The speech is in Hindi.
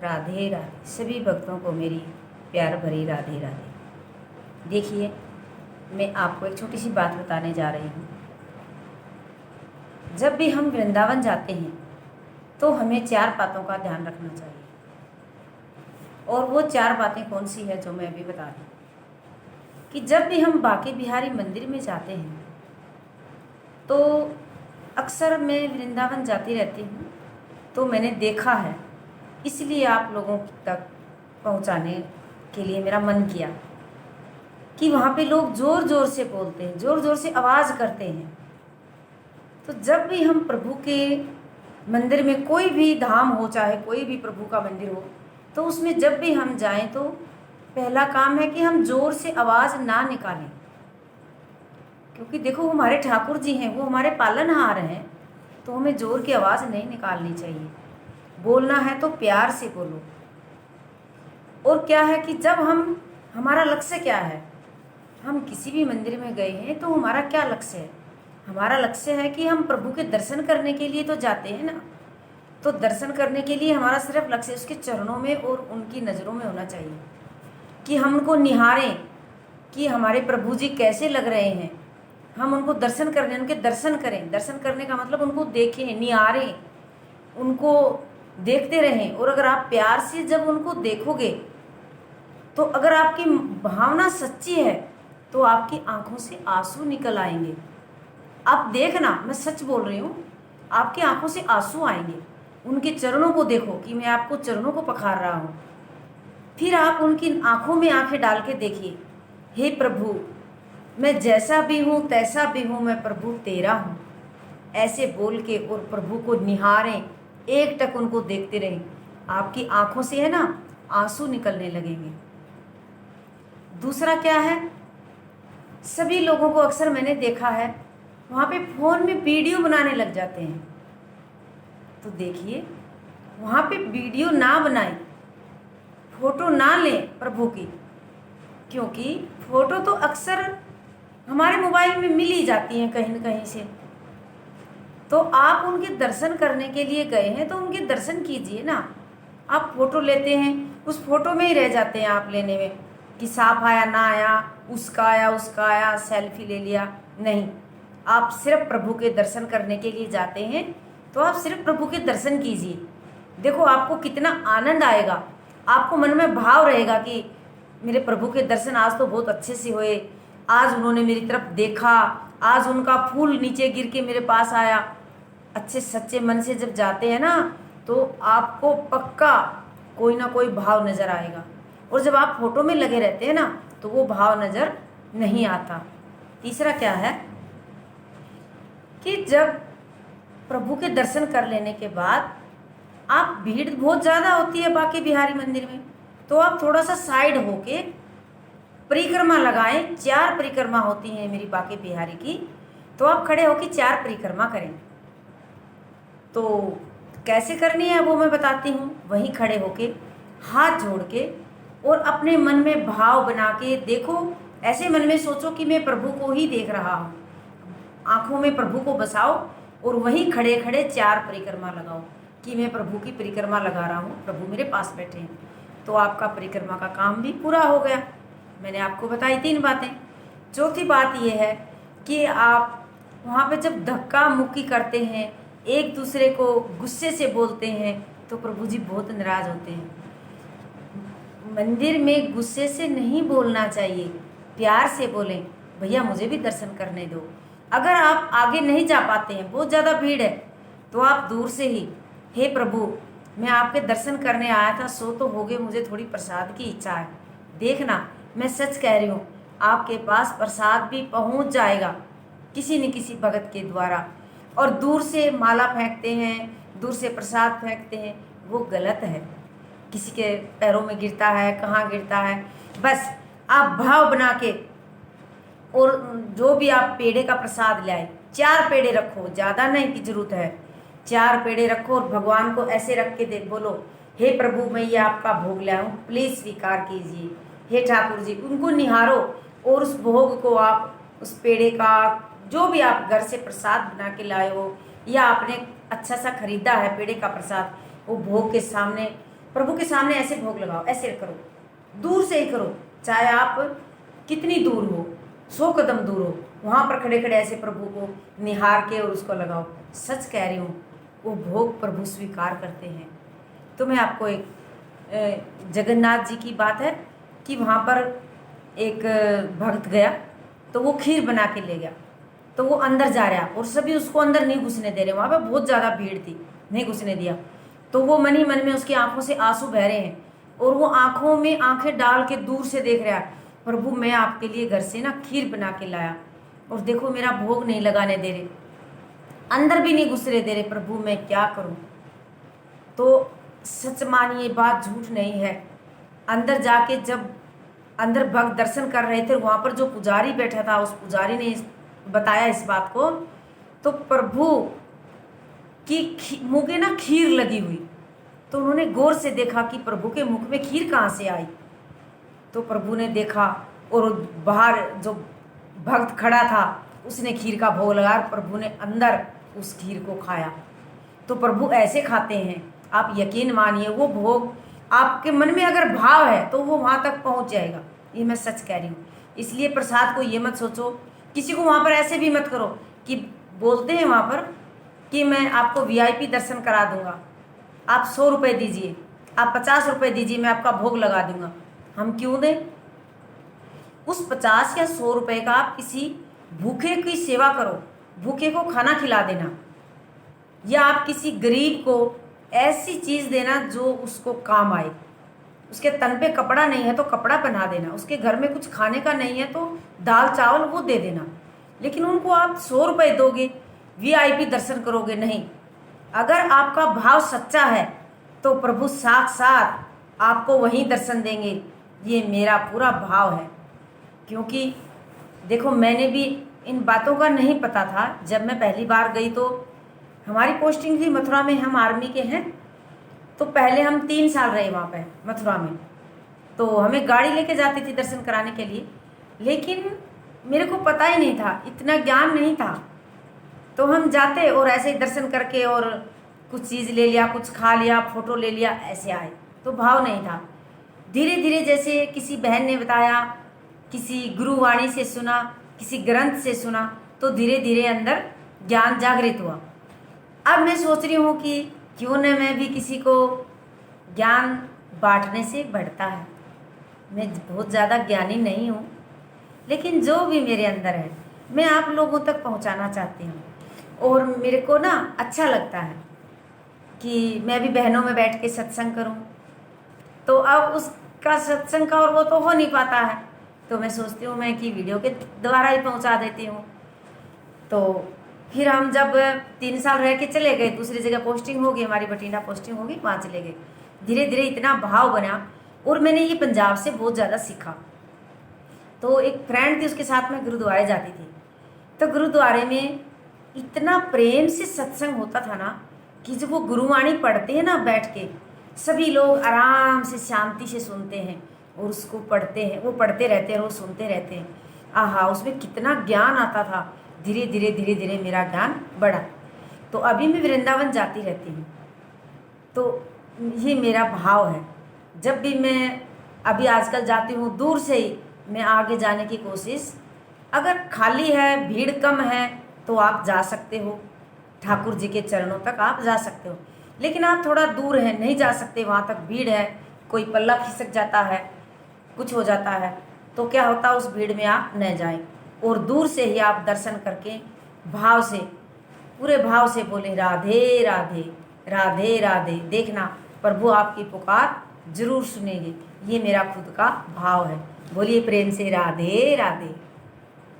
राधे राधे। सभी भक्तों को मेरी प्यार भरी राधे राधे। देखिए, मैं आपको एक छोटी सी बात बताने जा रही हूँ। जब भी हम वृंदावन जाते हैं तो हमें 4 बातों का ध्यान रखना चाहिए, और वो 4 बातें कौन सी है जो मैं अभी बता दूँ। कि जब भी हम बांके बिहारी मंदिर में जाते हैं तो अक्सर मैं वृंदावन जाती रहती हूँ, तो मैंने देखा है, इसलिए आप लोगों तक पहुँचाने के लिए मेरा मन किया कि वहाँ पे लोग ज़ोर ज़ोर से बोलते हैं, ज़ोर ज़ोर से आवाज़ करते हैं। तो जब भी हम प्रभु के मंदिर में, कोई भी धाम हो, चाहे कोई भी प्रभु का मंदिर हो, तो उसमें जब भी हम जाएं तो पहला काम है कि हम ज़ोर से आवाज़ ना निकालें, क्योंकि देखो, वो हमारे ठाकुर जी हैं, वो हमारे पालनहार हैं, तो हमें ज़ोर की आवाज़ नहीं निकालनी चाहिए। बोलना है तो प्यार से बोलो। और क्या है कि जब हमारा लक्ष्य क्या है, हम किसी भी मंदिर में गए हैं तो हमारा क्या लक्ष्य है? हमारा लक्ष्य है कि हम प्रभु के दर्शन करने के लिए तो जाते हैं ना। तो दर्शन करने के लिए हमारा सिर्फ लक्ष्य उसके चरणों में और उनकी नज़रों में होना चाहिए, कि हम उनको निहारें कि हमारे प्रभु जी कैसे लग रहे हैं। हम उनको दर्शन करने, उनके दर्शन करें। दर्शन करने का मतलब उनको देखें, निहारें, उनको देखते रहें। और अगर आप प्यार से जब उनको देखोगे, तो अगर आपकी भावना सच्ची है तो आपकी आंखों से आंसू निकल आएंगे। आप देखना, मैं सच बोल रही हूँ, आपकी आंखों से आंसू आएंगे। उनके चरणों को देखो कि मैं आपको चरणों को पखार रहा हूँ। फिर आप उनकी आंखों में आंखें डाल के देखिए, हे प्रभु, मैं जैसा भी हूँ तैसा भी हूँ, मैं प्रभु तेरा हूँ। ऐसे बोल के और प्रभु को निहारें, एक टक उनको देखते रहें। आपकी आंखों से है ना आंसू निकलने लगेंगे। दूसरा क्या है, सभी लोगों को अक्सर मैंने देखा है, वहाँ पे फ़ोन में वीडियो बनाने लग जाते हैं। तो देखिए, वहाँ पे वीडियो ना बनाएं, फ़ोटो ना लें प्रभु की, क्योंकि फ़ोटो तो अक्सर हमारे मोबाइल में मिल ही जाती हैं कहीं न कहीं से। तो आप उनके दर्शन करने के लिए गए हैं तो उनके दर्शन कीजिए ना। आप फ़ोटो लेते हैं, उस फ़ोटो में ही रह जाते हैं आप लेने में, कि साफ आया ना आया, उसका आया, सेल्फी ले लिया। नहीं, आप सिर्फ प्रभु के दर्शन करने के लिए जाते हैं तो आप सिर्फ प्रभु के दर्शन कीजिए। देखो, आपको कितना आनंद आएगा, आपको मन में भाव रहेगा कि मेरे प्रभु के दर्शन आज तो बहुत अच्छे से हुए, आज उन्होंने मेरी तरफ देखा, आज उनका फूल नीचे गिर के मेरे पास आया। अच्छे सच्चे मन से जब जाते हैं ना, तो आपको पक्का कोई ना कोई भाव नज़र आएगा। और जब आप फोटो में लगे रहते हैं ना, तो वो भाव नज़र नहीं आता। तीसरा क्या है कि जब प्रभु के दर्शन कर लेने के बाद, आप, भीड़ बहुत ज़्यादा होती है बांके बिहारी मंदिर में, तो आप थोड़ा सा साइड होके परिक्रमा लगाएं। 4 परिक्रमा होती हैं मेरी बांके बिहारी की, तो आप खड़े होके 4 परिक्रमा करें। तो कैसे करनी है वो मैं बताती हूँ। वहीं खड़े होके हाथ जोड़ के और अपने मन में भाव बना के देखो, ऐसे मन में सोचो कि मैं प्रभु को ही देख रहा हूँ। आंखों में प्रभु को बसाओ और वहीं खड़े खड़े 4 परिक्रमा लगाओ कि मैं प्रभु की परिक्रमा लगा रहा हूँ, प्रभु मेरे पास बैठे हैं। तो आपका परिक्रमा का काम भी पूरा हो गया। मैंने आपको बताई 3 बातें। चौथी बात यह है कि आप वहाँ पे जब धक्का मुक्की करते हैं, एक दूसरे को गुस्से से बोलते हैं, तो प्रभु जी बहुत नाराज़ होते हैं। मंदिर में गुस्से से नहीं बोलना चाहिए, प्यार से बोलें, भैया मुझे भी दर्शन करने दो। अगर आप आगे नहीं जा पाते हैं, बहुत ज़्यादा भीड़ है, तो आप दूर से ही, हे प्रभु, मैं आपके दर्शन करने आया था, सो तो हो गए, मुझे थोड़ी प्रसाद की इच्छा है। देखना, मैं सच कह रही हूँ, आपके पास प्रसाद भी पहुँच जाएगा किसी न किसी भगत के द्वारा। और दूर से माला फेंकते हैं, दूर से प्रसाद फेंकते हैं, वो गलत है। किसी के पैरों में गिरता है, कहाँ गिरता है। बस आप भाव बना के, और जो भी आप पेड़े का प्रसाद लाए, 4 पेड़े रखो, ज़्यादा नहीं की जरूरत है। 4 पेड़े रखो और भगवान को ऐसे रख के बोलो, हे प्रभु, मैं ये आपका भोग लाया हूँ, प्लीज़ स्वीकार कीजिए। हे ठाकुर जी, उनको निहारो और उस भोग को आप, उस पेड़े का, जो भी आप घर से प्रसाद बना के लाए हो या आपने अच्छा सा खरीदा है पेड़े का प्रसाद, वो भोग के सामने प्रभु के सामने ऐसे भोग लगाओ, ऐसे करो, दूर से ही करो, चाहे आप कितनी दूर हो, 100 कदम दूर हो, वहाँ पर खड़े खड़े ऐसे प्रभु को निहार के और उसको लगाओ। सच कह रही हूँ, वो भोग प्रभु स्वीकार करते हैं। तो मैं आपको एक जगन्नाथ जी की बात है कि वहाँ पर एक भक्त गया, तो वो खीर बना के ले गया, तो वो अंदर जा रहा और सभी उसको अंदर नहीं घुसने दे रहे, वहाँ पर बहुत ज़्यादा भीड़ थी, नहीं घुसने दिया। तो वो मन ही मन में उसकी आंखों से आंसू बह रहे हैं और वो आंखों में आंखें डाल के दूर से देख रहा है, प्रभु मैं आपके लिए घर से ना खीर बना के लाया और देखो मेरा भोग नहीं लगाने दे रहे, अंदर भी नहीं घुसने दे रहे, प्रभु मैं क्या करूं। तो सच मानिए, बात झूठ नहीं है। अंदर जाके जब अंदर भक्त दर्शन कर रहे थे, वहाँ पर जो पुजारी बैठा था, उस पुजारी ने बताया इस बात को, तो प्रभु की मुँह के ना खीर लगी हुई। तो उन्होंने गौर से देखा कि प्रभु के मुख में खीर कहाँ से आई। तो प्रभु ने देखा और बाहर जो भक्त खड़ा था उसने खीर का भोग लगाया, प्रभु ने अंदर उस खीर को खाया। तो प्रभु ऐसे खाते हैं, आप यकीन मानिए, वो भोग आपके मन में अगर भाव है तो वो वहाँ तक पहुँच जाएगा। ये मैं सच कह रही हूँ। इसलिए प्रसाद को ये मत सोचो, किसी को वहाँ पर ऐसे भी मत करो कि बोलते हैं वहाँ पर कि मैं आपको VIP दर्शन करा दूंगा, आप 100 रुपये दीजिए, आप 50 रुपये दीजिए, मैं आपका भोग लगा दूंगा। हम क्यों दें? उस 50 या 100 रुपये का आप किसी भूखे की सेवा करो, भूखे को खाना खिला देना, या आप किसी गरीब को ऐसी चीज़ देना जो उसको काम आए। उसके तन पे कपड़ा नहीं है तो कपड़ा पहना देना, उसके घर में कुछ खाने का नहीं है तो दाल चावल वो दे देना। लेकिन उनको आप 100 रुपये दोगे, VIP दर्शन करोगे? नहीं। अगर आपका भाव सच्चा है तो प्रभु साक्षात आपको वहीं दर्शन देंगे। ये मेरा पूरा भाव है। क्योंकि देखो, मैंने भी इन बातों का नहीं पता था। जब मैं पहली बार गई तो हमारी पोस्टिंग थी मथुरा में, हम आर्मी के हैं, तो पहले हम 3 साल रहे वहाँ पे मथुरा में। तो हमें गाड़ी लेके जाती थी दर्शन कराने के लिए, लेकिन मेरे को पता ही नहीं था, इतना ज्ञान नहीं था। तो हम जाते और ऐसे ही दर्शन करके और कुछ चीज़ ले लिया, कुछ खा लिया, फोटो ले लिया, ऐसे आए। तो भाव नहीं था। धीरे धीरे जैसे किसी बहन ने बताया, किसी गुरुवाणी से सुना, किसी ग्रंथ से सुना, तो धीरे धीरे अंदर ज्ञान जागृत हुआ। अब मैं सोच रही हूँ कि क्यों न मैं भी किसी को ज्ञान बांटने से बढ़ता है। मैं बहुत ज़्यादा ज्ञानी नहीं हूँ, लेकिन जो भी मेरे अंदर है मैं आप लोगों तक पहुँचाना चाहती हूँ। और मेरे को ना अच्छा लगता है कि मैं भी बहनों में बैठ के सत्संग करूं। तो अब उसका सत्संग का और वो तो हो नहीं पाता है, तो मैं सोचती हूँ मैं कि वीडियो के द्वारा ही पहुंचा देती हूँ। तो फिर हम जब 3 साल रह के चले गए, दूसरी जगह पोस्टिंग होगी, हमारी बठिंडा पोस्टिंग होगी, वहाँ चले गए। धीरे धीरे इतना भाव बना और मैंने ये पंजाब से बहुत ज़्यादा सीखा। तो एक फ्रेंड थी, उसके साथ में गुरुद्वारे जाती थी। तो गुरुद्वारे में इतना प्रेम से सत्संग होता था ना कि जब वो गुरुवाणी पढ़ते हैं ना बैठ के, सभी लोग आराम से शांति से सुनते हैं और उसको पढ़ते हैं, वो पढ़ते रहते हैं और वो सुनते रहते हैं। आहा, उसमें कितना ज्ञान आता था। धीरे धीरे मेरा ज्ञान बढ़ा। तो अभी मैं वृंदावन जाती रहती हूँ। तो ये मेरा भाव है। जब भी मैं अभी आजकल जाती हूँ, दूर से ही मैं आगे जाने की कोशिश, अगर खाली है, भीड़ कम है, तो आप जा सकते हो, ठाकुर जी के चरणों तक आप जा सकते हो। लेकिन आप थोड़ा दूर हैं, नहीं जा सकते, वहाँ तक भीड़ है, कोई पल्ला खिसक जाता है, कुछ हो जाता है, तो क्या होता, उस भीड़ में आप न जाएं और दूर से ही आप दर्शन करके भाव से, पूरे भाव से बोले राधे राधे राधे राधे। देखना प्रभु आपकी पुकार जरूर सुनेंगे। ये मेरा खुद का भाव है। बोलिए प्रेम से राधे राधे।